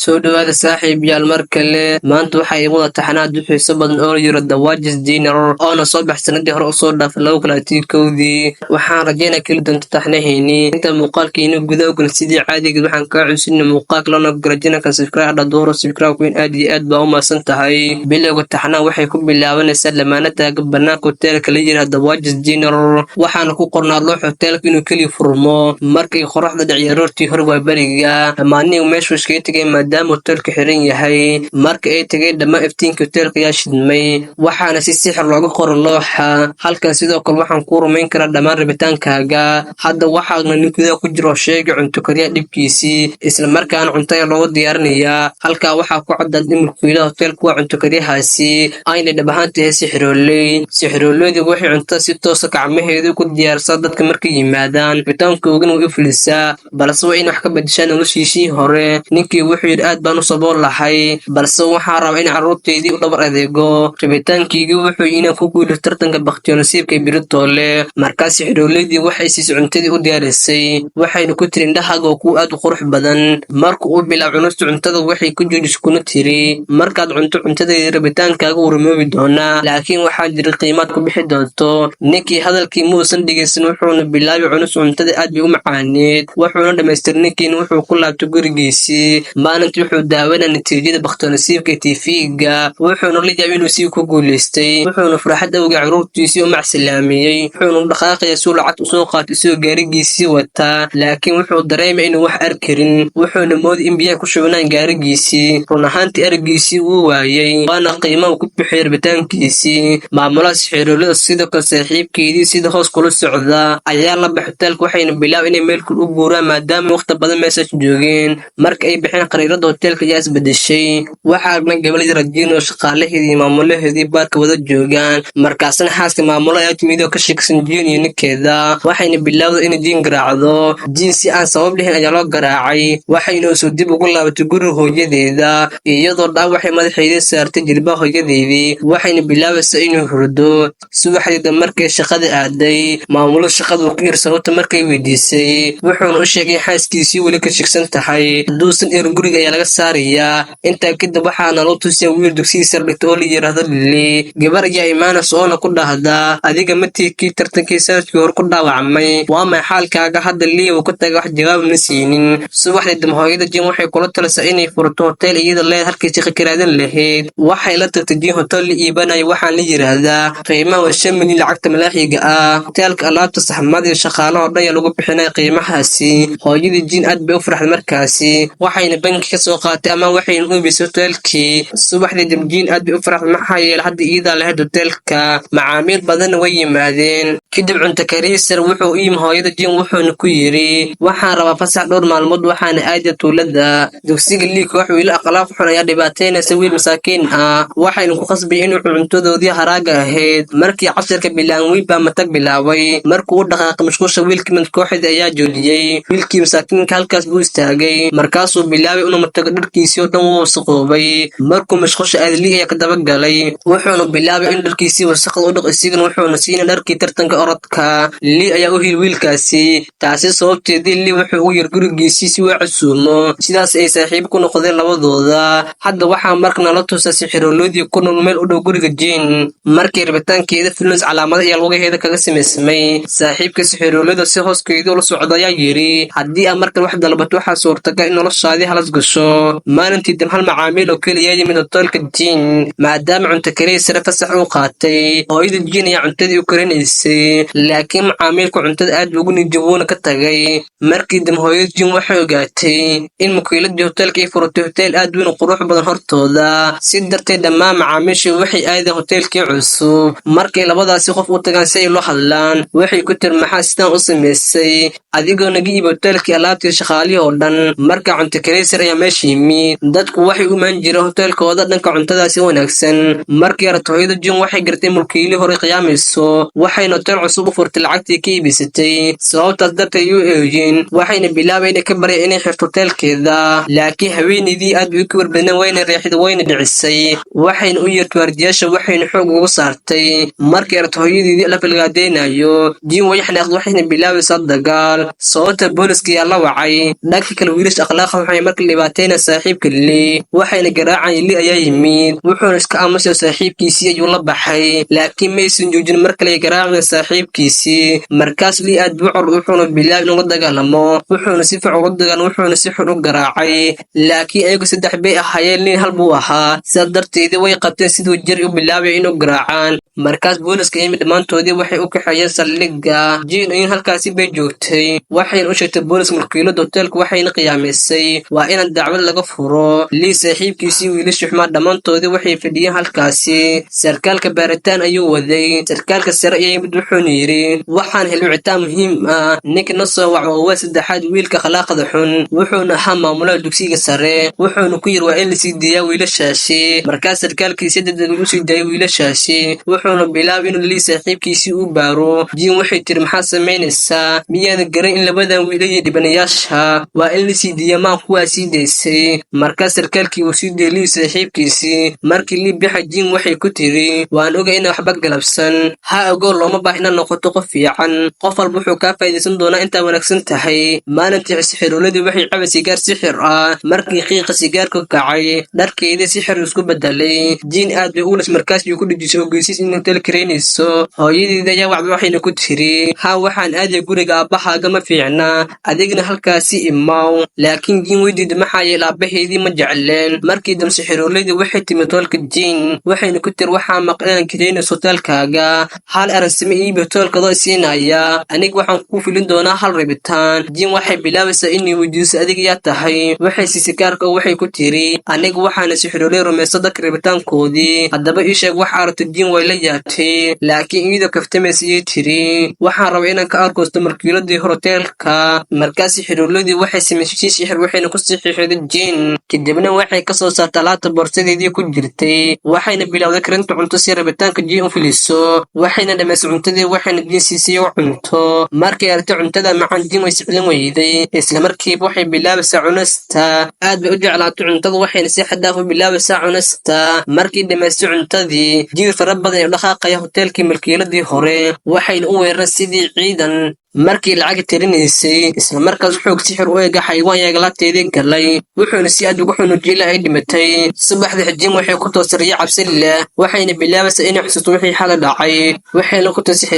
soo dhawaada saaxiib yaal mar kale maanta waxaa iigu wada taxanaad u xiiso badan oo la yiro The Watches General oona soo bax sanadii hore u soo dhaafay 2020 waxaan rajeynaa keli doonta taxnaheeni inta muuqaalkiina gudaha ogan sidii caadiga waxaan ka cusubnay muuqaalka lana garajina kan subscribe dooro subscribe ku in aad iyo aad baa u maasan tahay bilowga taxnaa waxay ku bilaabanaysaa lamaanada banaanka hoteelka la yiraahdo The Watches General waxaana ku qornaa loo hoteelka inuu kaliya furmo markay qoraxda dhacyaroortii hore waa bariga amaaniga meeshu iskaga tagay maadaama hoteelka xiran yahay marka ay tagay dhammaan iftiinka hoteelka ayaa shidmay waxaana si sixir looga qoro looxa halkan sidoo kale waxaan ku rumayn karaa dhammaan rabitaankaaga hadda waxaana nin gudaha ku jiro sheega cunto kariya dhibkiisii isla markaana cuntada looga diyaarinayaa halkaa waxaa ku caddaad in mulkiilaha hoteelka waa cunto kariyahaasi ayna dhab ahaan tahay sixirooleydu waxay cuntada si toosa gacmaheedu ku diyaarsaa dadka markay yimaadaan rabitaankoogana way u fulisaa balse waa in wax ka bedeshaa noloshiisii hore ninkii wuxuu yidhi aad baan u sabool lahay balse waxaa rabaa in carruurtaydii u dhabar adeego rabitaankiigii wuxuu yidhi inaan ku guulo tartanka bakhtiyo nasiibka biritoole markaas sixirooleydi waxay siisay cuntadii u diyaarisay waxayna ku tiri indhahaaga oo kuwa aad u qurux badan marka uu bilaab cunista cuntada waxay ku joojis kuna tiri markaad cunto cuntadayda rabitaankaaga wuu rumoobi doonaa laakiin waxaa jira qiimaad ku bixi doonto ninkii hadalkii muusan dhegaysan wuxuuna bilaabay cunista cuntada aad bay u macaaneed wuxuuna dhammaystir ninkiina wuxuu ku laabtay gurigiisii maalintii wuxuu daawanaa natiijada bakhtonasiibka tv-ga wuxuuna la yaabay inuu sii ku guulaystay wuxuuna farxad awga carruurtiisii u macsilaamiyey wuxuuna dhaqaaqaya suu lacag usoo qaatay isagoo gaarigiisii wataa laakiin wuxuu dareemay inuu wax arkarin wuxuuna mooday in biyaha ku shubnaan gaarigiisii run ahaantii arigiisii wuu waayey waana qiimaha ku bixiyay rabitaankiisii maamulaha sixiroolada sidoo kale saaxiibkeedii sida hoos kula socda ayaa la bax hoteelka waxayna bilaab inay meel kul u guuraan maadaama waqti badan meeshaas joogeen marka ay bixeen qariirada hoteelka ayaa isbedeshay waxaa argnay gabadhii rajiin oo shaqaalaheedii maamulaheedii baarka wada joogaan markaasna xaaska maamula ayaa timid oo ka sheegsan jiin iyo ninkeeda waxayna bilaawday inay jiin garaacdo jiin si aan sabab lahayn ayaa loo garaacay waxayna usoo dib ugu laabatay guriga hooyadeeda iyadoo dhaawaxay madaxeedii saartay jilbaha hooyadeedii waxayna bilaabaysaa inuu hurdo subaxdeeda markay shaqada aaday maamula shaqada uu ka yir sababta markay weydiisay wuxuuna u sheegay xaaskiisii weli ka shegsan tahay hadduusan erin guriga ayaa laga saarayaa intaa kadib waxaana loo tusiya wiil dugsigii sare dhigta oo la yiraahdo lili gabar ayaa imaanaysa oona ku dhahdaa adiga matiikii tartankii sanadkii hore ku dhaawacmay waa may xaalkaaga hadda lii uu ka tagay wax jawaabna siinin subaxdii dam hooyada jin waxay kula talisaa inay furto hotel iyada leed halkay shaqo karaadan lahayd waxay la tagtay jin hotel la iibanayo waxaan la yiraahdaa qiimaha waa 5 milyan lacagta malaaxiga ah hoteelka alaabta saxmada iyo shaqaalaha oo dhan ayaa lagu bixinaya qiimahaasi hooyadii jin aad bay u farxday markaasi waxayna banki ka soo qaatay ama waxayna u iibisay hoteelkii subaxdii damjiin aad bay u farxday maxaa yeelay hadda iidaa lahayd hoteelka macaamiil badanna way yimaadeen kadib cunto kariisar wuxuu u yimi hooyada jin wuxuuna ku yidhi waxaan rabaa fasax dhowr maalmood waxaana aada tuulada dugsiga liika wax wiilo akhlaaq xun ayaa dhibaataynaysa wiil masaakiin ah waxayna ku qasbayeen inuu cuntadoodii haraaga ahayd markii casirka bilaan wiil baa matag bilaabay markuu u dhaqaaqay mashquusha wiilkii mid kooxda ayaa joojiyey wiilkii masaakiinka halkaas buu istaagay markaasuu bilaabay inuu matago dharkiisii oo dhan wuu wasaqoobay markuu mashquusha aadli ayaa ka dabagalay wuxuuna bilaabay in dharkiisii wasaqda u dhaq isigana wuxuuna siinay dharkii tartanka orodka lii ayaa u hil wiilkaasi taasi sababteedii lii wuxuu ugu yir gurigiisii si uu casuumo sidaas ay saaxiib ku noqdeen labadooda hadda waxaa markana la tusa sixirooloodii ku nool meel u dhow guriga jin markii rabitaankeeda filins calaamada iyo lugaheeda kaga samaysmay saaxiibka sixiroolada si hooskeedii ula socda ayaa yidhi haddii aad markan wax dalbato waxaa suurtagal in noloshaadii halas gasho maalintii dam hal macaamiil oo keliya yimid hoteelka jin maadaama cunto kariisare fasax uu qaatay hooyada jin ayaa cuntadii u karinaysay laakiin macaamiilku cuntada aad buu ugu nijabuuna ka tagay markii dam hooyada jin waxay ogaatay in mukiiladii hoteelka ay furatay hoteel aad weyn qurux badan hortooda si darteed dhammaan macaamiishii waxay aadeen hoteelkii cusub markay labadaasi qof u tagaan si ay loo hadlaan waxay ku tiri maxaa sidaan u samaysay adigoo naga iibi hoteelkii alaabtii shaqaalihii oo dhan markaa cunto kariisar ayaa meesha yimid dadku waxay u imaan jireen hoteelkooda dhanka cuntadaasi wanaagsan markii aragta hooyada jin waxay gartay mulkiilii hore qiyaamayso waxayna hoteel cusub u furtay lacagtii ka iibisatay sababtaas darteed u eegin waxayna bilaabay inay ka baryeen inay xirto hoteelkeeda laakiin haweenaydii aad bay u kibar badnaan wayna reexid wayna dhicisay waxayna u yeertay waardiyaasha waxayna xoog ugu saartay markii aragta hooyadeedii la falgaadeynayo jin way xanaaqday waxayna bilaabaysaa dagaal sababta booliska ayaa la wacay dhanka kale wiilasha akhlaaqda waxay markii dhibaatayna saaxiibka Lee waxayna garaacayeen Lee ayaa yimid wuxuuna iska aamusay saaxiibkiisii ayuu la baxay laakiin maysan joojin mar kale garaacay saaxiibkiisii markaas Lee aad buu cor wuxuuna bilaabay inuu la dagaalamo wuxuuna si fiican uga dagaalamo wuxuuna si xun u garaacay laakiin ayagu saddex bay ahaayeen Lee hal buu ahaa sidaas darteed way qabteen sidoo jir u bilaabay inuu garaacaan markaas booliska yimid dhamaantoodii waxay u kaxeeyeen saldhigga Jin in halkaasi bay joogtay waxayna u sheegtay booliska mulkiilada hoteelka waxayna qiyaamisay waa in dacwad laga furo Lee saaxiibkiisii wiilasha xumaa dhamaantoodii waxay fadhiyeen halkaasi sarkaalka baaritaan ayuu waday sarkaalka sare ayaa yimid wuxuuna yiri waxaan helay wicitaan muhiim ah ninka na soo waco waa saddexaad wiilka khalaaqada xun wuxuuna ahaa maamulaha dugsiga sare wuxuuna ku yiri waa in la sii daayaa wiilashaasi markaas sarkaalkiisa dadad u sii daayay wiilashaasi wuxuuna bilaabay inuu Lee saaxiibkiisii u baaro Jin waxay tiri maxaa sameynaysaa miyaana garan in labadan wiil ay dhibanayaasha waa in la sii daayaa maan kuwaa sii daysay markaas sarkaalkii uu sii daayay Lee saaxiibkiisii markii Lee bixa Jin waxay ku tiri waan ogahay in waxba galabsan ha ogow looma baahna noqoto qof fiican qof walba wuxuu ka faa'iideysan doonaa inta wanaagsan tahay maalintii sixiroladii waxay cabay sigaar sixir ah markii qiiqa sigaarka kacay dharkeedii sixir isku bedelay Jin aad bay ulas markaas uu ku dhijisay ogeysiis in hotel kareynayso hooyadeeda ayaa waxayna ku tiri ha waxaan aaday guriga aabahaaga ma fiicna adigna halkaasi imaaw laakiin Jin weydiiday maxaa yeelay aabaheedii ma jecleen markii dam sixiroladii waxay timid hotelka Jin waxayna ku tiri waxaa maqlaan kareynayso hotelkaaga hal aransime iyo hotelkada siinaya aniga waxaan ku filin doonaa hal rabitaan Jin waxay bilaabaysaa inay weydiiso adiga yaa tahay waxay siisay kaarka waxay ku tiri aniga waxaana sixiroolay rumaysada rabitaankoodii haddaba ii sheeg wax aragtay Jin way la yaabtay laakiin iyadoo kaftamaysa ayay tiri waxaan rabaa inaan ka arkosto markiiladii hoteelka markaas sixiroolladii waxay samaysay sixir waxayna ku sixiixday Jin kadibna waxay ka soo saartay alaabta boorsadeedii ku jirtay waxayna bilowday karinta cunto si rabitaanka Jin u filiso waxayna dhamaysay cuntadii waxayna Jin siisay cunto markay aragtay cuntada macaan Jin way sicilin weyday isla markiiba waxay bilaabaysaa cunista aad bay u jeclaatay cuntada waxayna si xad dhaaf u bilaabaysaa cunista markii dhamaysay cuntadii Jin fara badan ee dhaqaaqaya hoteelkii milkiiladii hore waxayna u weerareen sidii ciidan markii lacag tirinaysay isla markaas xoog sixir u eega xayawaan yaaglateedii galay wuxuuna si aad ugu xunujilay ay dhimatay subaxdii Jin waxay ku toosariyay cabsi leh waxayna bilaabaysaa inay xusuusto wixii xal dhacay waxayna ku toosay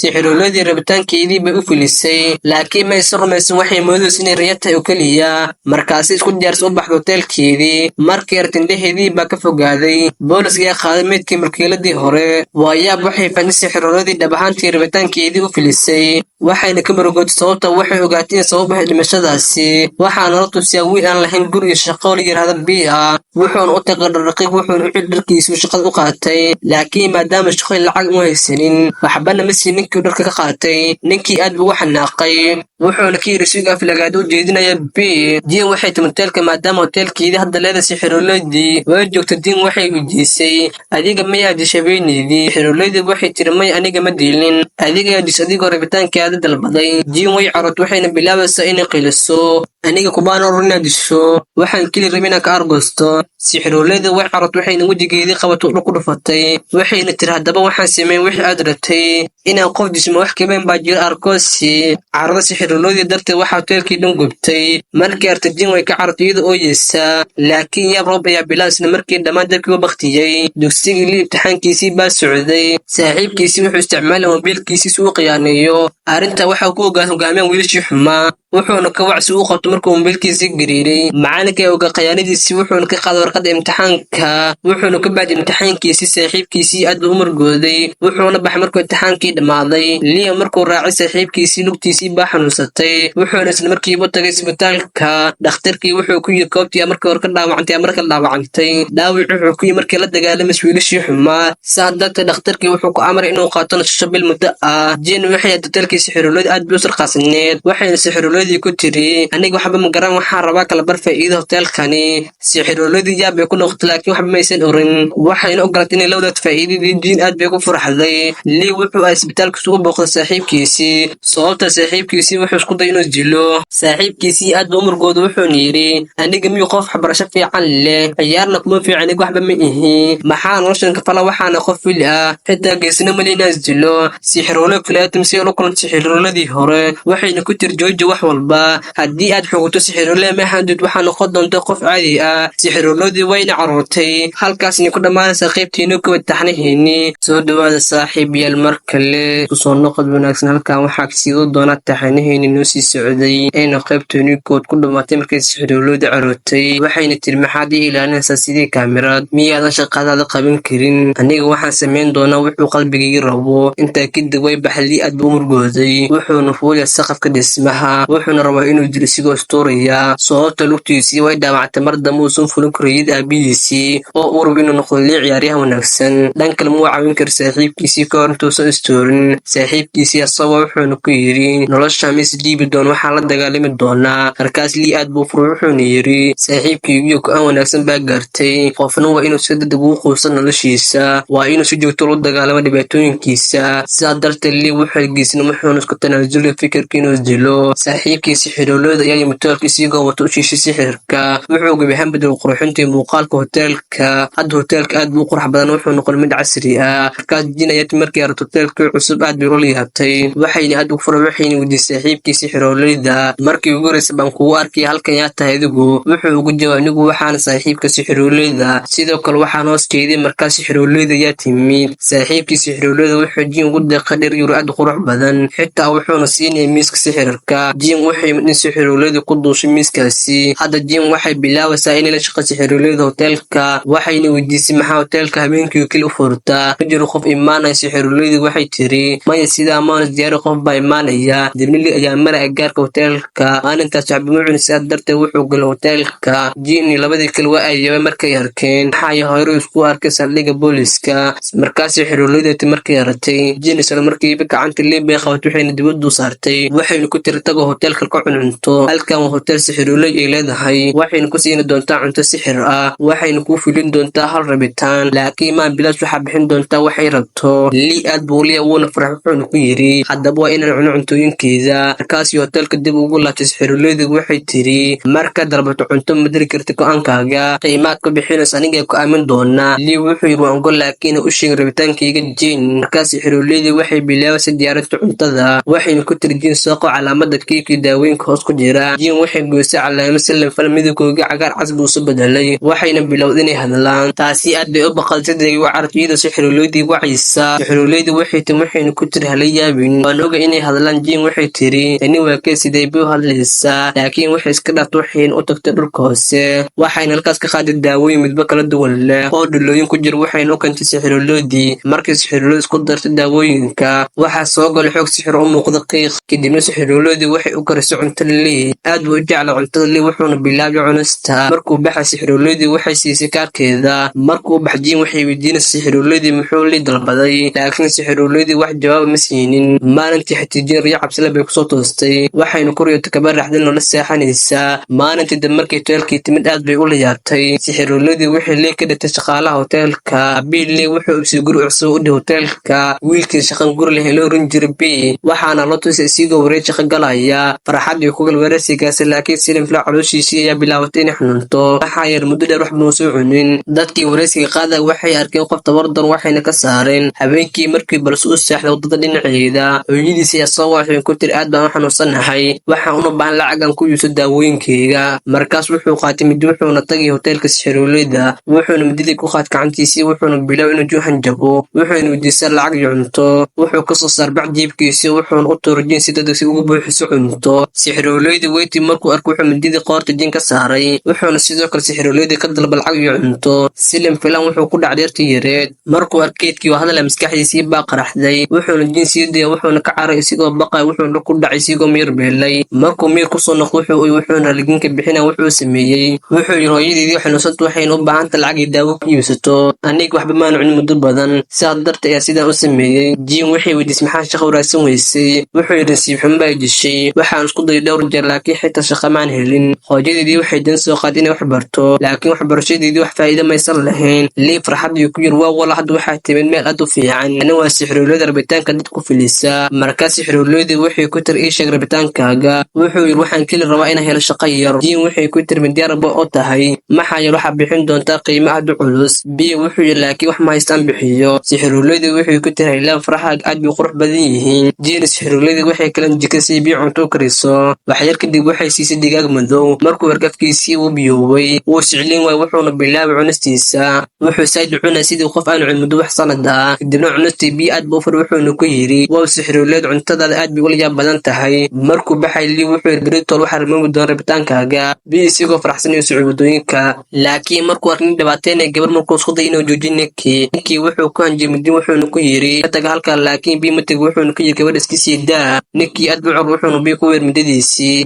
sixiroolodii rabitaankeedii bay u filisay laakiin ma aysan rumaysan waxay moodaysaa inay riyo tahay oo keliya markaasi isku diyaarsan u baxday hoteelkeedii markii artindaheedii baa ka fogaaday booliska ayaa qaaday meydkii milkiiladii hore waayaab waxay fahmeen sixiroolodii dhab ahaantii rabitaankeedii u filisay waxayna ka murugootay sababta waxay ogaatay in sababaha dhimashadaasi waxaana la tusiyaa wiil aan lahayn guri iyo shaqo la yiraahdo Bia wuxuuna u tagay raqiib wuxuuna u cid dharkiisu shaqada u qaatay laakiin maadaama shaqo lacag u haysanin waxbana ma siin ninkii dharka ka qaatay ninkii aad ugu xanaaqay wuxuuna ka yiri suuqa aflagaad u jeedinaya Bia Jin waxay timid hoteelka maadaama hoteelkeedii hadda leedahay sixiroolladii way joogtay Jin waxay weydiisay adiga ma aad shabeynaydi sixiroolladii waxay tiri may aniga ma diilin adiga aad adigoo rabitaanka dalbaday Jin way carot waxayna bilaabaysaa inay qiliso aniga kubaan orina disho waxaan kili rabina ka argosto sixiroolada way carot waxayna wajigeedii qabato dhulku dhufatay waxayna tiri hadaba waxaan sameeyay wixii aad ratay inaan qof dismo wax kibeen baa jira arkosi carada sixiroolada darteed waxa hoteelkii dhan gubtay markii artay Jin way ka carotay iyada oo yeesa laakiin yaab roob ayaa bilaasna markii dhamaan dadkii waqtiyay dugsigii Lee imtixaankiisii baa socday saaxiibkiisii wuxuu isticmaalay mobilkiisii si uu qiyaaneeyo arinta waxa ku hogaamiyay wiilashii xumaa wuxuuna ka wacsi u qabto markuu mobilkiisii gariiray macalinka oga khiyaanadiisii wuxuuna ka qaaday warqadda imtixaanka wuxuuna ka baadhay imtixaankiisii saaxiibkiisii aad u murgooday wuxuuna baxay markuu imtixaankii dhamaaday Lee markuu raacay saaxiibkiisii lugtiisii baa xanuunsatay wuxuuna isla markiiba tagay isbitaalka dhakhtarkii wuxuu ku yiri koobtii markii hore ka dhaawacantay dhaawac wuxuu ku yiri markii la dagaalamay wiilashii xumaa saadada dhakhtarkii wuxuu ku amray inuu qaato nasasho bil muddo ah Jin waxay hoteelkii sixiroolada aad u sarqaasneed waxayna sixiroolada ku tiri aniga waxba ma garan waxaan rabaa kala bar faa'iido hoteelkani sixiroolada yaab ay ku noqotay laakiin waxba ma aysan orin waxayna ogaatay inay lawada faa'iidadii Jin aad bay ku faraxday Lee wuxuu ay isbitaalka soo booqday saaxiibkiisii sababta saaxiibkiisii wuxuu isku day inuu dilo saaxiibkiisii aad u murgoodo wuxuu yiri aniga miyuu qof waxbarasho fiican leh ciyaarna kuma fiican aniga waxba ma ihi maxaa noloshan ka fala waxaana qof fil ah xitaa geesina ma leeyahay dilo sixiroolada filaatay si uu ku kulantay sixiroolada hore waxayna ku tir jooji wax walba haddii aad xoogto sixirole maxamud waxaa noqon doonta qof caadi ah. Sixiroloodii wayna caruurtay halkaasna ku dhammaanaysa qaybtiina koowaad taxanaheeni. soo dhawaada saaxiibayaal mar kale kusoo noqod wanaagsan. halkan waxaa kasii doona taxanaheeni noo sii socday ayna qaybtooni kood ku dhamaatay markay sixiroloodii caruurtay. waxayna tiri maxaad ii ilaalinaysaa sidii kaamiraad miyaadan shaqadaada qaban karin? aniga waxaan samayn doonaa wuxuu qalbigayga rabo. intaa kadib way baxday aad buu murgooday. wuxuuna fuulaya saqafka dhismaha wuxuuna rabaa inuu dilo isigoo istuuraya. sababta lugtiisii way dhaawactay mar dambe uusan fulin karayid aabihiisii oo uu rabo inuu noqdo ciyaaryahan wanaagsan. dhan kale muu caawin kara saaxiibkiisii ka hor intuusan istoorin. saaxiibkiisii asagoo wuxuuna ku yidhi nolosha mis dhiibi doon waxaan la dagaalami doonaa. markaas lii aad buu furo wuxuuna yidhi saaxiibkaygiyo go-aan wanaagsan baa gaartay. qofna waa inuu si degdeg ugu quusan noloshiisa waa inuu si joogto ula dagaalamo dhibaatooyinkiisa. sidaa darteed lii wuxuu geesina wuxuuna isku tanaasulay fikirka inuu dilo saaxiibkii sixirolooda ayaa mutaalka isigoo wata u shiishay sixirka. wuxuu gebi ahaan bedelay qurxintii muuqaalka hoteelka. hadda hoteelka aad buu qurux badan wuxuu noqon mid casri ah. markaas jin ayaa markii aragtay hoteelkii cusub aad bay ula yaabtay. waxayna aad ugu furay waxayna weydiisay saaxiibkii sixirolooda markii ugu horreysay baan kugu arkay halkan yaa tahay adigu? wuxuu ugu jawaabay anigu waxaan saaxiibka sixirolooda. sidoo kale waxaan hoos jeeday markaas sixirolooda ayaa timid. saaxiibkii sixirolooda wuxuu jin ugu deeqay dhir yar aad qurux badan xitaa wuxuuna siinayay miiska sixirka. jin waxay midin sixirolooda ku duushay miiskaasi. hadda jin waxay bilaabaysaa inay la shaqo sixirolooda hoteelka. waxayna weydiisay maxaa hoteelka habeenkii keli u furtaa ma jiro qof imaanaya. sixirolooda waxay tiri maya sidaa maanas diyaari qof baa imaanaya. dibnili ayaa maraya gaarka hoteelka. maalintaas waxbama sidaa darteed wuxuu galay hoteelka. jin labadii kale waa ay yaabay markay arkeen. maxaa hore isku arkay saldhigga booliska. markaas sixirolooda markay aragtay jin isla markiiba gacanta liibay qabatay waxayna dibaddu saartay. waxayna ku tiri tago hoteelka ka cunto. halkan waa hotel sixirolooda ay leedahay. waxayna ku siini doontaa cunto sixir ah. waxayna kuu filin doontaa hal rabitaan laakiin maan bilaash waxaa bixin doontaa waxay rabto. lii aad buu liya wuuna farax wuxuuna ku yidhi haddaba waa inaan cuno cuntooyinkeeda. markaasii hoteelka dib ugu laabtay sixirolooda waxay tiri markaad dalbato cunto ma diri karti go-aankaaga qiimaad ka bixinaysa anigaa ku aamin doonaa. lii wuxuu yidhi waan ogol laakiin u sheegin rabitaankayga jin. markaas sixirolooda waxay bilaabaysay diyaarinta cuntada. waxayna ku tiri jin sooqo calaamada kiikii daawooyinka hoos ku jira. jin waxay goysay calaamad si lanfal midabkooga cagaar cas buu isu bedelay. waxayna bilowday inay hadlaan. taasi aad bay u baqatay sidii u cartiyada sixiroloodii wacaysa. sixirolooda waxay tiri waxayna ku tiri hala yaabin waan oga inay hadlaan. jin waxay tiri tani waa kee sidee bay u hadlaysaa laakiin waxay iska dhaftay waxayna u tagtay dhulka hoose. waxayna halkaas ka qaaday daawooyin midba kala duwan leh oo dhulooyin ku jira. waxayna u keentay sixiroloodii. markii sixiroloodi isku dartay daawooyinka waxaa soo galay xoog sixir u muuqda qiiq. kadibna sixiroloodii waxay u karisay cunto lii aad buu u jeclaa cuntada lii wuxuuna bilaabay cunista. markuu baxay sixiroloodii waxay siisay kaarkeeda. markuu bax jin waxay weydiinaysa sixiroloodii muxuu lii dalbaday laakiin sixiroloodii wax jawaaba ma siinin. maalintii xatiijin riyo cabsile bay kusoo toostay. waxayna ku riyotay kaba raaxdin loola seexanaysaa. maalintii dib markay hoteelkii timid aad bay ula yaabtay. sixiroloodii waxay lii ka dhigtay shaqaalaha hoteelka. abiil lii wuxuu ibsay guri cusub u dhihi hoteelka. wiilkii shaqan guri leh loo oran jiray b waxaana loo tusay isigoo wareeg shaqo galaya. farxad iyo kugal weerarsigaasi laakiin silimfla calooshiisii ayaa bilaabatay inay xanuunto. maxaa yeelay muddo dheer wax buu soo cunin. dadkii wareysiga qaada waxay arkeen qof tabardan waxayna ka saareen. habeenkii markii balse u seexday wadada dhinaceeda hooyadiis ayaa soo waxay ku tiri aad baan u xanuunsanahay waxaan una baahan lacagan ku iibso daawooyinkeyga. markaas wuxuu qaatay midi wuxuuna tagay hoteelka sixirolooda. wuxuuna mididii ku qaad gacantiisii wuxuuna bilow inuu juuxan jabo. wuxuuna weydiisay lacag iyo cunto. wuxuu kasoo saarbac jiibkiisii wuxuuna u tuuray jin si dadasi ugu buuxiso cunto. sixirolooda weyti markuu arkay wuxuu mididii qoorta jin ka saaray. wuxuuna sidoo kale sixirolooda ka dalba lacag iyo cunto. silim filan wuxuu ku dhacay dheertii yareed. markuu arkeedkii waa hadala maskaxdiisii baa qaraxday. wuxuuna jin sii daya wuxuuna ka caray isigoo baqay. wuxuuna ku dhacay isigoo miyir beelay. markuu miyir kusoo noqdo wuxuuna raginka bixina wuxuu sameeyey. wuxuu yidhi hooyadeedii xanuunsanta waxayna u baahanta lacag iyo daawo ka iibsato. aniga waxba maanu cunin muddo badan sidaas darteed ayaa sidaan u sameeyey. jin waxay weydiisay maxaa shaqo waraagsan weysay. wuxuu yidhi nasiib xumo baa dishay. waxaan isku dayay dhowr jeer laakiin xitaa shaqo maan helin. hooyadeedii waxay dan soo qaad inay wax barto laakiin waxbarashadeedii wax faa'iido maysan lahayn. lii farxad iyo ku yir waa wala hadda waxaa timid meel aad u fiican. ani waa sixirolooda rabitaanka dad ku filisa. markaas sixiroloodii waxay ku tiri ii sheeg rabitaankaaga. wuxuu yidhi waxaan keli rabaa inaan helo shaqo yar. jin waxay ku tiri midyarba oo tahay maxaa yeele waxaa bixin doontaa qiimo aad u culus. biyo wuxuu yidhi laakiin wax ma haystaan bixiyo. sixiroloodii waxay ku tiri haylaan faraxaaga aad bay qurux badan yihiin. jin sixiroloodii waxay kala jikasay biyo cunto kariso. Waxyar kadib waxay siisay digaag madow. Markuu wargafkiisii uu biyoobay wuu siclin waay wuxuuna bilaabay cunistiisa. Wuxuu sayd cunay sidii qof aan cun muddo wax sanad ah. Kadibna cunastii biyo aad buu u fur wuxuuna ku yiri wow sixirooleed cuntadaada aad bay ula yaab badan tahay. Markuu baxay Lee wuxuu yiri Britol waxaa rumowi doona rabitaankaaga biyo isigoo faraxsan iyo socodooyinka. Laakiin markuu arkin dhibaateynay gabar markuu isku day inuu joojiyo ninkii wuxuu ku hanjimay wuxuuna ku yiri ka tag halka laakiin biyo ma tag wuxuuna ku yiri gabadh iska sii daa. Ninkii aad buu cur wuxuuna biyo ku weer mindadiisii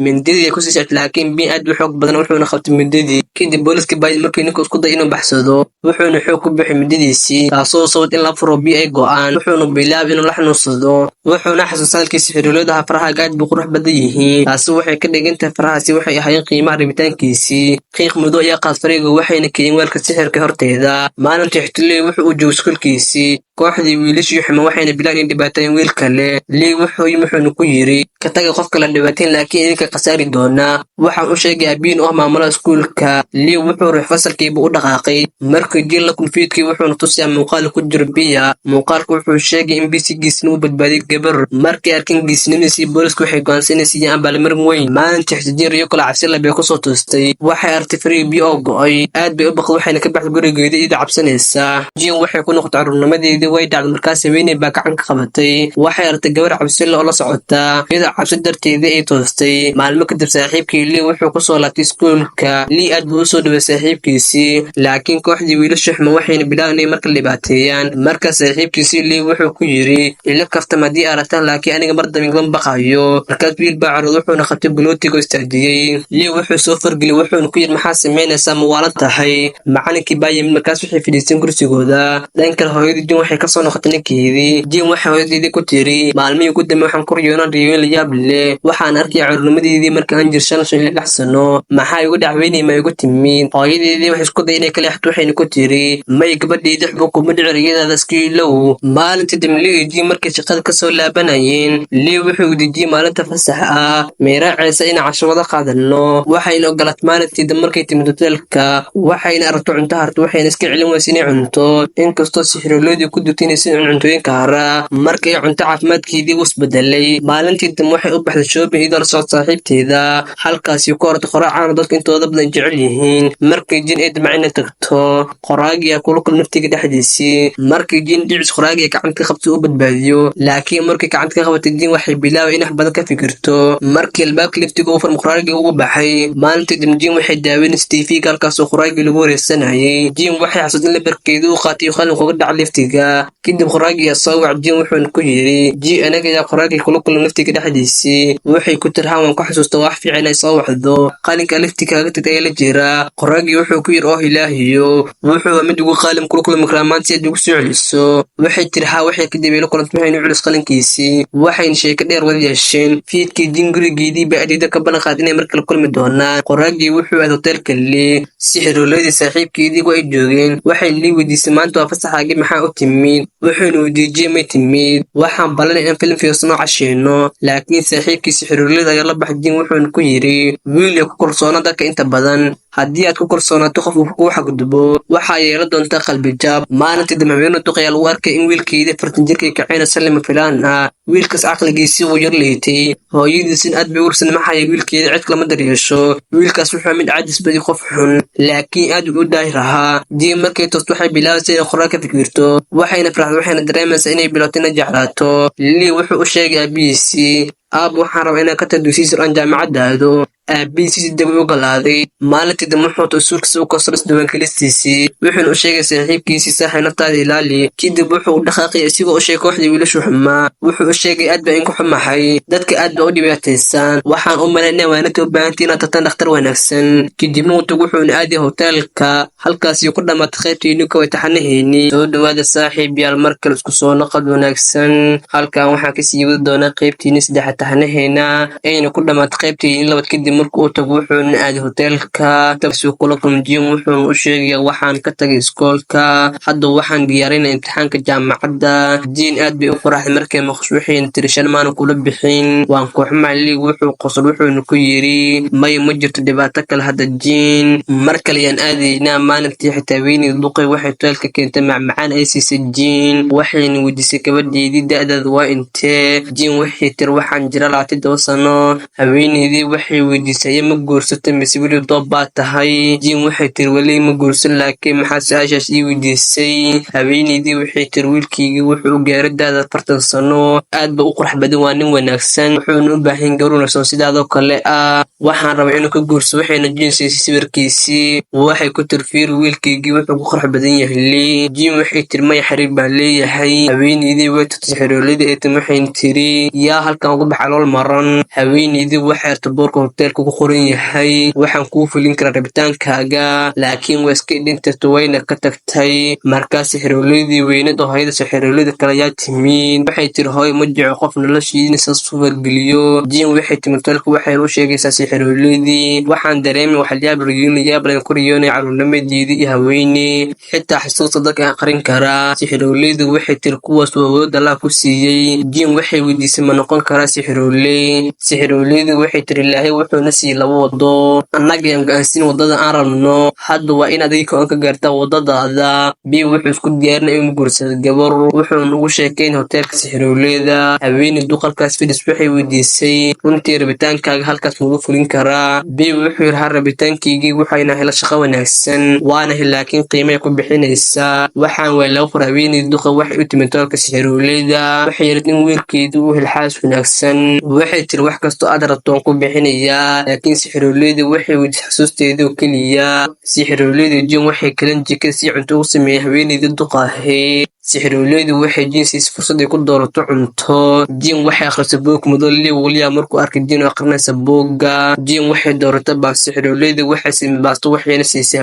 ku sii socod laakiin biyo aad u xoog badan wuxuuna qabtay mindadii. Kadib booliska baay markii ninku isku day inuu baxsado wuxuuna xoog ku bixi mindadiisii taasoo sabab in la furo biyo ay go'aan. Wuxuuna bilaabay inuu la xanuunsado wuxuuna xasuustaa halkii sixirooleedaha faraha aad buu qurux badan yihiin. Taasi waxay ka dhigantahay farahaasi waxay ahaayeen qiimaha rabitaankiisii. Qiiq madow ayaa qaad fariiga waxayna keeneen weelka sixirka horteeda. Maalintii xigtay wuxuu u joogay iskuulkiisii. kooxdii wiilashii xuma waxayna bilaabeen in dhibaateeyeen wiil kale. Lee wuxuuna ku yiri ka taga qof kale dhibaateyn laakiin idinka khasaari doona. Waxaan u sheegay abiin oo maamulaha iskuulka. Lee wuxuu ruux fasalkiiba u dhaqaaqay. Markii Jill la konfiidkii wuxuuna tusiyaa muuqaal ku jiro biya. Muuqaalku wuxuu sheegay in bisigiisna uu badbaadiyay gabar. Markii arkin geesnimadiisii booliska waxay go'aansanayeen abaalmarin weyn. Maalintii xigtay Riyo kala cabsi la bay ku soo toostay. Waxay artay fariig biyo oo go'ay. Aad bay u baqday waxayna ka baxday gurigeeda iyadoo cabsanaysa. Jill waxay ku noqotay carruurnimadeedii way dhacday markaas haweeney baa gacan ka qabatay. Waxay artay gabar cabsi la oo la socota. Iyadoo cabsi darteedii ay toostay. Maalmo kadib saaxiibkii Lee wuxuu ku soo laabtay iskuulka. Lee aad buu u soo dhaway saaxiibkiisii. Laakiin kooxdii wiilasha xuma waxayna bilaabeen inay marka dhibaateeyaan. Markaas saaxiibkiisii Lee wuxuu ku yiri ila kaftam haddii aad rabtaan laakiin aniga mar dambe ma baqayo. Markaas wiil baa carruur wuxuuna qabtay bulootiga istaajiyay. Lee wuxuu soo fargeliyay wuxuuna ku yiri maxaa sameynaysaa ma waalan tahay. Macalinkii baa yimid markaas waxay fadhiisteen kursigooda. Dhanka hooyadii Jim waxay ka soo noqotay ninkeedii. Jim waxay hooyadeedii ku tiri maalmihii ugu dambeeyay waxaan ku riyoonan riyoon la yaab leh. Waxaan arkay carruurnimadeedii marka aan jirshan 6 sano. Maxaa igu dhacweynay ma igu timid. Hooyadeedii waxay isku day inay kala xigto waxayna ku tiri may gabadheedii xubku kuma dhici riyadaada iskiilow. Maalintii dambe Lee iyo Jim markay shaqada ka soo laabanayeen. Lee wuxuu dejiyay maalinta fasax ah. Meeraacaysa in casho wada qaadano. Waxayna ogolatay maalintii dambe markay timid hotelka. Waxayna aragto cunto harto waxayna iska celin waysa inay cunto. Inkastoo sixirooleedii ku dirtay inay siin cuntooyinka hara. Markay cunto caafimaadkeedii u isbedelay. Maalintii dambe waxay u baxday shopping iyadoo la socod saaxiibteeda. Halkaasi ku orday qoraacana dadka intooda badan jecel yihiin. Markay Jin ay damacayna tagto qoraagiya kula kulmay naftiga dhexdiisii. Markay Jin dhicis qoraagiya gacanta ka qabtay u badbaadiyo. Laakiin markay gacanta ka qabatay Jin waxay bilaabay in wax badan ka fikirto. Markii albaabka liftiga uu furmo qoraagiya ugu baxay. Maalintii dambe Jin waxay daaweynaysaa TV halkaas oo qoraagiya lagu wareegsanayay. Jin waxay xasuusatay in lambarkeedu uu qaatay qalin uga dhac liftiga. Kadib qoraagiya soo wac Jin wuxuuna ku yiri Jin anaga yaa qoraagiya kula kulmay naftiga dhexdiisii. Waxay ku tirhaan waan ku xasuustaa wax fiican ay soo waxdo. Qalinka liftiga ka tagay la jira. Qoraagiya wuxuu ku yiri oo ilaahiyo wuxuu mid ugu qaalim kula kulmay makraamaantii aad ugu soo celiso. Waxay tirhaa waxay kadib la kulantay waxayna culus qalinkiisii. Waxayna sheeko dheer wada yeesheen. Fiidkii Jin gurigeedii baa adeeda ka balan qaad inay mar kale kulmi doonaan. Qoraagiya wuxuu aaday hotelka Lee. Sixirooleedii saaxiibkeedii way joogeen. Waxay Lee weydiisay maanta waa fasaxaagii maxaa u timid. Wuxuuna weydiiyay may timid. Waxaan balan in film fiirsano casheeno. Laakiin saaxiibkii sixirooleed ayaa la baxay Jin wuxuuna ku yiri wiil ku kalsoona dadka inta badan. Haddii aad ku kalsoonaato qof uu kugu xadgudbo waxaa yeelan doontaa qalbi jaab. Maalintii dambe haweeneydu duqay lagu arkay in wiilkeedii 40 jirkay kacayna salima filaan ah. Wiilkaas caqligiisii uu yar leeytay. Hooyadiisina aad bay ursan maxay wiilkeedii cid kala ma daryeesho. Wiilkaas wuxuu mid caajis badi qof xun laakiin aad u daahiraha. Jim markay toosto waxay bilaabtay inay qoraa ka fikirto. Waxayna farxad waxayna dareemaysaa inay bilowday inay jeclaato. Lee wuxuu u sheegay aabbihiisii aab waxaan rabaa inaan ka tagdusiiso aan jaamacadaado. aabbihiisii dib u galaaday. Maalintii dambe wuxuu tasuulkiisa u kasoo isdiiwaangelistiisii. Wuxuuna u sheegay saaxiibkiisii saaxay naftaada ilaali. Kadib wuxuu u dhaqaaqay isigoo u sheegay kooxdii wiilashu xumaa. Wuxuu u sheegay aad baa in ku xumahay. Dadka aad baa u dhibaataysan. Waxaan u malaynaya waanad u baahantii inaad tagtaan dhakhtar wanaagsan. Kadibna wuxuuna aaday hotelka. Halkaasi ku dhamaatay qaybtii ninka way taxanaheeni. Soo dhawaada saaxiib yaal mar kale isku soo noqod wanaagsan. Halkan waxaan ka sii wadi doonaa qaybtii 3 taxanaheena. Ayna ku dhamaatay qaybtii 2 kadib markuu tago wuxuuna aaday hoteelka taasuu kula kulmay Jin wuxuuna u sheegaya waxaan ka tagay iskoolka hadda waxaan diyaarinay imtixaanka jaamacadda Jin aad bay u faraxday markay maqasho waxayna tiri shan maalin kula bixin waan ku xumahay Lee wuxuu qosol wuxuuna ku yiri may ma jirto dhibaato kale hadda Jin mar kale yaan aadaynaa maalintii xitaa weynii duqay waxay hoteelka keentay macmacaan ay siisay Jin waxayna weydiisay gabadheedii da'deeda waa intee Jin waxay tiri waxaan jira 27 sano haweeneydii waxay weydiisay ma guursatay mise weli doob baa tahay Jin waxay tiri weli ma guursan laakiin maxaa su'aashaas ii weydiisay haweeneydii waxay tiri wiilkayga wuxuu gaaray da'da 40 sano aad ba u qurux badan waa nin wanaagsan wuxuuna u baahan yahay gabar wanaagsan sidaadoo kale ah waxaan rabaa inuu ka guursado waxayna Jin siisay sawirkiisii waxay ku tiri fiir wiilkaygii wuxuu ku qurux badan yahay Lee Jin waxay tiri maya xiriir baan leeyahay haweeneydii way tutay xiriirladii ay tiri waxayna tiri yaa halkan uga baxa lool maran haweeneydii waxay artay boorka hoteelka ku qoran yahay waxaan kuu fulin karaa rabitaankaaga laakiin waa iska dhintato wayna ka tagtay markaas xiriirladii weynad oo hay'adda xiriirlada kale yaa timid waxay tiri hooy ma jecel qof noloshiisa soo geliyo Jin waxay tiri hoteelka waxay u sheegaysaa xiriirladii waxaan dareemay wax yaab badan ku riyoonay caruurnimadeedii iyo haweeney xitaa xasuusta dadka aqrin kara xiriirladii waxay tiri kuwaas oo awood Allah ku siiyay Jin waxay weydiisay ma noqon karaa xiriirladii waxay tiri ilaahay wuxuuna siiyay laba wado annaga aan go'aansin wadada aan rabno hadda waa in adiga ka gaartaa wadadaada bi wuxuu isku diyaarinay inuu guursado gabar wuxuuna ugu sheekayn hoteelka xiriirlada haweeney duqalkaas fidis waxay weydiisay runtii rabitaankaaga halkaas lagu fulin karaa bi wuxuu yiri rabitaankaygi waxayna hela shaqo wanaagsan waana laakiin qiimay ku bixinaysaa waxaan way loo haweeney duqa waxay u timid hoteelka xiriirlada waxay yiri in wiilkeedu uu hel xaas wanaagsan waxay tiri wax kasto aad rabto ku bixinayaa laakiin xiriirlada waxay weydiisay xasuusteeda oo kaliya xiriirlada Jin waxay kalan jikay si cunto u sameeyay haweeneyda duqa ahayd xiriirlada waxay Jin siisay fursad ay ku doorato cunto Jin waxay akhrisay buug muddo William markuu arkay Jin oo akhrinaysa buugga Jin waxay dooratay baasta xiriirlada waxay siisay baasta waxayna siisay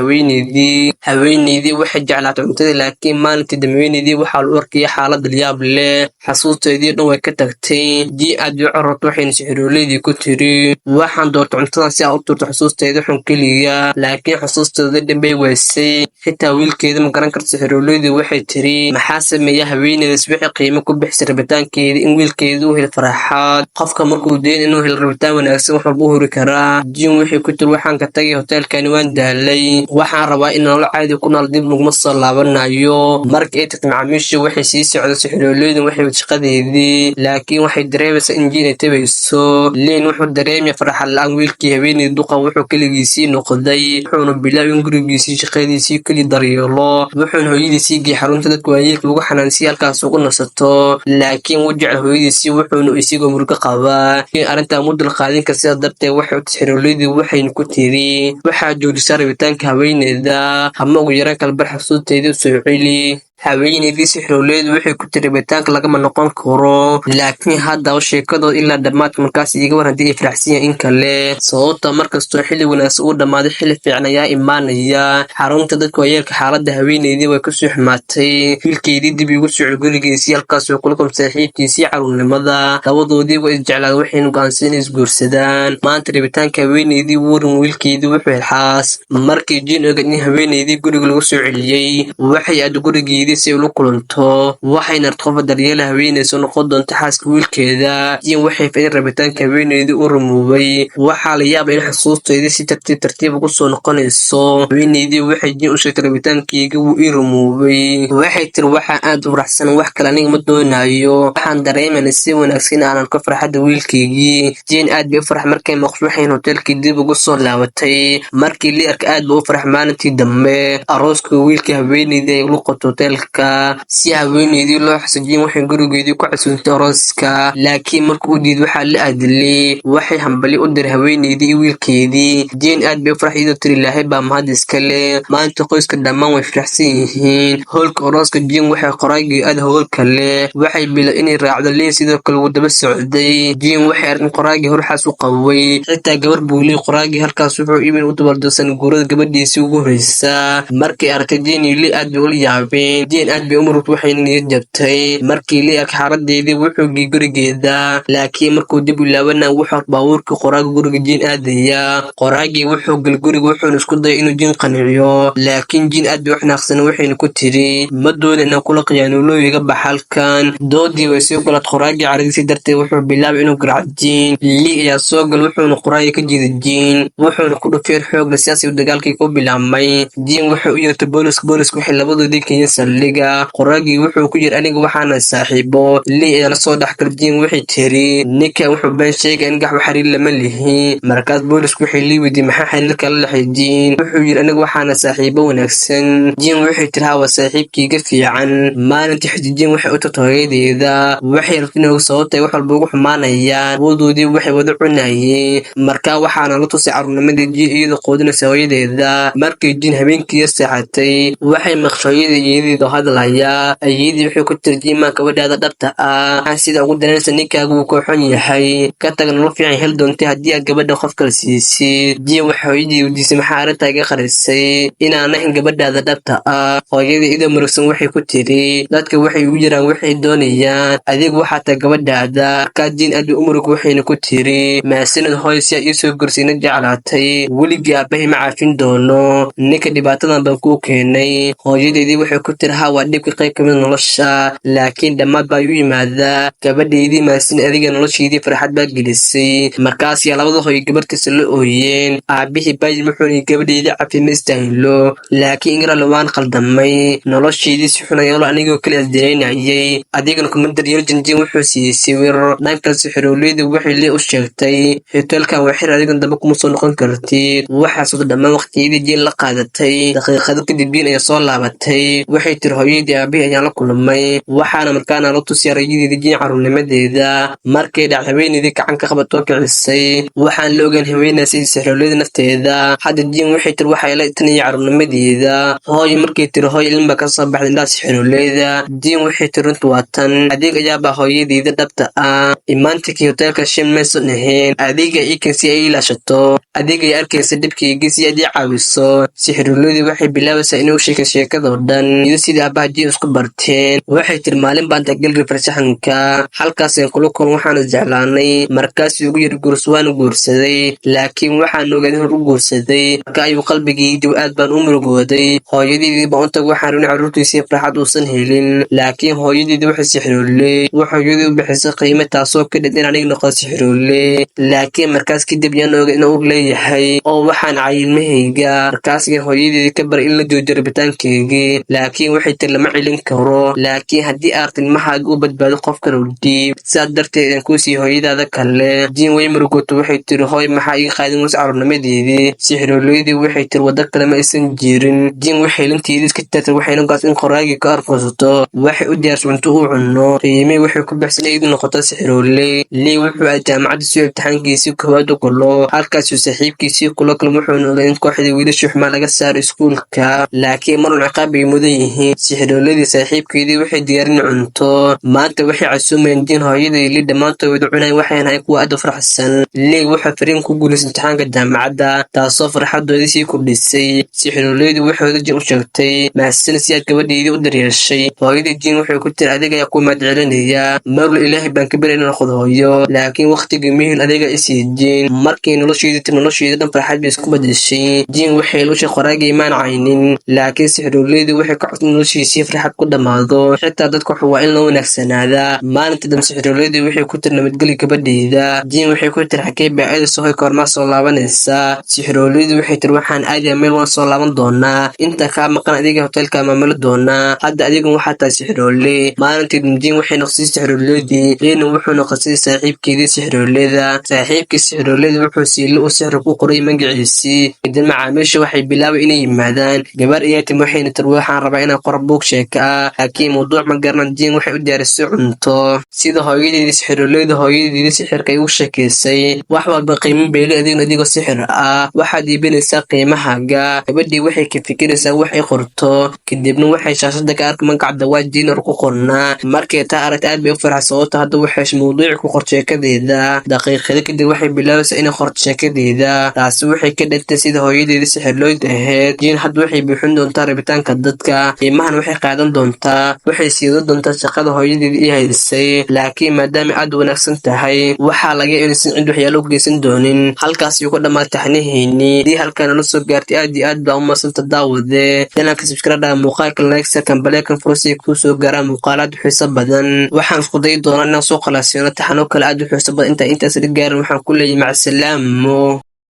haweeneydii waxay jeclaatay cuntada laakiin maalintii dambeeyay waxa uu arkay xaalad yaab leh xasuusteedii dhan way ka tagtay Jin aad u carartay waxayna xiriirlada ku tiri waxaan doortay cuntada si aan u turto xasuusteeda xun kaliya laakiin xasuusteeda dhanbay weysay xitaa wiilkeeda ma garan karto xiriirlada waxay tiri maxaa sameeyaa haweeneydaas wixii qiimo ku bixisay rabitaankeeda in wiilkeedu uu helo farxad qofka markuu deen inuu helo rabitaan wanaagsan wax walba u huri karaa Jin waxay ku tiri waxaan ka tagay hoteelkani waan daalay waxaan rabaa in nolol caadi ku nool dib laguma soo laabanayo markii ay tagtay macaamiisha waxay sii socday xiriirlada waxay shaqadeedii laakiin waxay dareemaysaa in Jin ay tabayso Leen wuxuu dareemay farxad la'aan wiilkii haweeney duqa wuxuu kaligiisii noqday wuxuuna bilaabay in gurigiisii shaqadiisii kali daryeelo wuxuuna hooyadiisii geeyay xarunta dadka waayeelka lagu xanaansiyo halkaas ugu nasato laakiin wuu jecel hooyadiisii wuxuuna isigoo murugo qabaa in arrintaa muddo qaadin ka sida darteed waxay u xiriirladii waxayna ku tiri waxaa joojisay rabitaanka haweeneyda ama ugu yaraan kalbar xasuusteeda soo celi haweeneydii xiriirlada waxay ku tiri rabitaanka lagama noqon karo laakiin hadda sheekadooda ilaa dhamaadka markaas iga war hadii ay faraxsan yihiin in kale sababta markastoo xilli wanaagsan uu dhamaaday xilli fiican ayaa imaanaya xarunta dadka waayeelka xaaladda haweeneydii way kasoo xumaatay wiilkeedii dib ugu soo gurigiisii halkaas oo kula kulmay saaxiibtiisii caruurnimada labadoodii way isjeclaadeen waxayna go'aansadeen isguursadaan maanta rabitaanka haweeneydii wurin wiilkeedii wuxuu helxaas markii Jin ogaad in haweeneydii guriga lagu soo celiyay waxay aad gurigeedii si uu kulanto waxayna qof daryeelay haweeneyso noqon doonto xaaska wiilkeeda Jin waxay fadhi rabitaanka haweeneydii u rumoobay waxa la yaabay in xasuusteedii si tartiib ugu soo noqonayso haweeneydii waxay Jin u sheegtay rabitaankeega wuu ii rumoobay waxay tiri waxa aad u faraxsan wax kale aniga ma doonayo waxaan dareemayay si wanaagsan aan ka farxada wiilkeygii Jin aad bay u farax markay maqsho waxay hoteelkii dib ugu soo laabatay markii leerka aad buu u farax maalintii dambe arooska wiilka haweeneydii ay u qoto hoteelka si haweeneydii loo xasajin waxay gurigeedii ku casuuntay arooska laakiin markuu diid waxa la aadlay waxay hambali u dir haweeneydii wiilkeedii Jin aad bay u faraxday tiri ilaahay baa mahad iska leh maanta qoyska dhammaan way faraxsan yihiin hoolka arooska Jin waxay qoraaygii aad hoolka leh waxay bilaa inay raacdo Leen sidoo kale uu daba socday Jin waxay arkin qoraaygii horxaas u qaway xitaa gabar buulay qoraaygii halkaas wuxuu iibin u dabaldosan guurada gabadhiisii ugu horeysa markay arkay Jin Lee aad bay u yaabeen jiin aad bay u murugtay waxayna niyad jabtay markii la eg xaaladeedii wuxuu gey gurigeeda laakiin markuu dib u laabanaa wuxuu baabuurkii qoraaga guriga jiin aadaya qoraagii wuxuu gal guriga wuxuuna isku dayay inuu jiin qanciyo laakiin jiin aad bay u xanaaqsan waxayna ku tiri ma doona inaan kula qiyaanuulooyiga baxalkan doodii way soo galad qoraagii caradiisii darteed wuxuu bilaabay inuu garaaco jiin lii ayaa soo gal wuxuuna qoraagii ka jiida jiin wuxuuna ku dhufeer xoogla sidaas uu dagaalkii ku bilaabmay jiin waxay u yeertay booliska waxay labadoodii keenyeen saldhiga qoraagii wuxuu ku yiri aniga waxaana saaxiibo lii ayaa la soo dhexgal jiin waxay tiri ninkan wuxuu been sheegay in gax xiriir lama lihi markaas boolisku waxay lii weydiiyey maxaa xiriirka la lahay jiin wuxuu yiri aniga waxaana saaxiibo wanaagsan jiin waxay tiri hawa saaxiibkayga fiican maalintii xidijin waxay u tagtay hooyadeeda waxay rabtay inay sababtay wax walba ugu xumaanayaan wadoodii waxay wada cunayeen markaa waxaana la tusay carruurnimadii jiin iyadoo qoodinaysa hooyadeeda markay jiin habeenkii yar seexatay waxay maqshooyada iyadiido hadlaya ayadii waxay ku tiri jiin maa gabadhaada dhabta ah waxaa sida ugu daranaysa ninkaagu wuu kooxon yahay ka tag nolol fiican hel doontay haddii aad gabadha qof kala siisid jiin waxay hooyadii weydiisay maxaa arrintaa iga qarisay inaan ahayn gabadhaada dhabta ah hooyadii idoo murugsan waxay ku tiri dadka waxay ugu jiraan waxay doonayaan adigu waxaa tahay gabadhaada markaa jiin aad bay u murug waxayna ku tiri maasanad hooy si aad ii soo gorsayna jeclaatay weligii aabbahay ma caafin doono ninka dhibaatadan baan kuu keenay hooyadeedii waxay ku tiri haa waa dhibka qayb kamid nolosha laakiin dhammaad baa u yimaadaa gabadhaydii maasin adiga noloshaydii farxad baa gelisay markaas yaa labada hooyo gabarhkiisa la ooyeen aabbihii baayid wuxuuna gabadhaydii cafi ma istaahilo laakiin ingiralo waan qaldamay noloshaydii si xun ayalo anigoo kale asdiraynayay adigana kuma daryeel jinjin wuxuu siiyey sawir dhankaasi xirowleyda waxay lee u sheegtay hoteelkan waa xir adigan dambe kuma soo noqon kartid waxaas wada dhammaan waqtiyadii jiin la qaadatay daqiiqado kadib jiin ayaa soo laabatay waxay tiri hooyadii aabihii ayaan la kulmay waxaana markaana la tusiyay rayadeedii jiin carruurnimadeeda markay dhac haweeneydii gacan ka qabatoo kicisay waxaan la ogaan haweenaasi sixirowleyda nafteeda hadda jiin waxay tiri waxay la itanayay carruurnimadeeda hooyo markay tiri hooyo ilma ka soo baxday indhaha sixirowleyda jiin waxay tiri runtu waa tan adeeg ayaabaa hooyadeeda dhabta ah imaantikii hoteelka shin maysan ahayn adiga ikan si ay ilaashato adigay arkaysa dhibkayga si aad ii caawiso sixirowleydii waxay bilaabaysaa inay u sheegeen sheekadoo dhan iyo sidii aabbaha jiin isku barteen waxay tiri maalin baan tagelri farshaxanka halkaaseen kula kulon waxaan isjeclaanay markaasii ugu yiri guurs waan guursaday laakiin waxaan ogaad inuu u guursaday marka ayuu qalbigaydiw aad baan u murugooday hooyadeedii baan u tag waxaan runi carruurtiisii farxad uusan helin laakiin hooyadeedii waxay sixirowley waxooyadii u bixisay qiime taasoo ka dhid in aniga noqdo sixirowley laakiin markaas kadib yaan oga inuu ur leeyahay oo waxaan cayilmahayga markaasgan hooyadeedii ka baray in la joojiyo rabitaankeygii laakiin waxay tiri lama celin karo laakiin haddii aad ilmahaaga u badbaado qof kale u dhiib sidaas darteed aan kuu siiyo hooyadaada kale jiin way murugoto waxay tiri hooy maxaa iga qaadin wayse carruurnimadeedii sixirowleydii waxay tiri waddo kale ma aysan jirin jiin waxay linteedii iska taagtay waxayna go'aas in qoraagii ka arfursato waxay u diyaarsa cunto uu cuno qiimey waxay ku baxsan iyadu noqoto sixirowley lii wuxuu aad jaamacadda soo imtixaankiisii koowaad u galo halkaasuu saaxiibkiisii kula kulma wuxuuna ogay in kooxdii wiilashii xumaa laga saaro iskuulka laakiin marun ciqaab bay mudan yihiin sixirowleydii saaxiibkeedii waxay diyaarin cunto maanta waxay casuumayeen jiin hooyadii lii dhammaantood wada cunayn waxayna ahayn kuwa aad u faraxsan lii wuxuu fariin ku guulaystay imtixaanka jaamacadda taasoo farxadoodii sii kordhisay sixirowleydii waxay jiin u sheegtay mahadsan si aad gabadheydii u daryeeshay hooyadii jiin waxay ku tiri adiga ayaa ku mahadcelinaya marwal ilaahay baan ka bari inaan noqdo hooyo laakiin waqtigii mihil adiga isii jiin markii nolosheeda dhan farxad bay isku badashay jiin waxay lushay qoraagii maan caynin laakiin sixirowleydii waxay ka codsan noloshiisii farxad ku dhammaado xitaa dadka waa in loo wanaagsanaada maalinta dam sixirowleydii waxay ku tiri nabadgeli gabadheyda jiin waxay ku tiri xakee baa aadayso hoy koormaa soo laabanaysa sixirowleydii waxay tiri waxaan aadaya meel waan soo laaban doonaa inta kaa maqan adiga hoteelkaa maamuli doonaa hadda adigun waxaa tahay sixirowley maalintii damjiin waxay noqsay sixirowleydii liina wuxuu noqosay saaxiibkeedii sixirowleyda saaxiibkii sixirowleyda wuxuu siili uu sixir ku qoray magaciisii kadib macaamiisha waxay bilaabay inay yimaadaan gabar ayaa timi waxayna tiri waxaan rabaa inaan qoro buug sheeka ah laakiin mawduuc ma garanan jiin waxay u diyaarisay cunto sida hooyadeedii sixirowleyda hooyadeedii sixirka ay u sheekaysay wax walba qiimo beeli adigoo sixir ah waxaad iibinaysaa qiimahaaga gabadhii waxay ka fikiraysaa wax ay qorto kadibna waxay shaashada ka arka magaca dawaad jiinar ku qornaa markay taa aragta aad bay u farxay sababta hadda waxay mawduuci ku qorto sheekadeeda daqiiqada kadib waxay bilaabaysaa inay qorto sheekadeeda taasi waxay ka dhigtay sida hooyadeedii sixirlooyd ahayd jiin hadda waxay buuxin doontaa rabitaanka dadka mahan waxay qaadan doontaa waxay siido doontaa shaqada hooyadeed ii haysay laakiin maadaama aad wanaagsan tahay waxaa laga inaysan cid waxyaalo u geysan doonin halkaas ayuu ku dhammaad taxnihiinii hadii halkan nala soo gaartay aad iyo aad baa u madsanta daawade janalka subscribe muuqaalka like kambaleekan fursi ku soo gaaraan muuqaalaad xiiso badan waxaan isku day doonaa inaan soo khalaasino taxano kale aad u xiiso badan intaas la gaarin waxaan ku leeyahay mac salaamo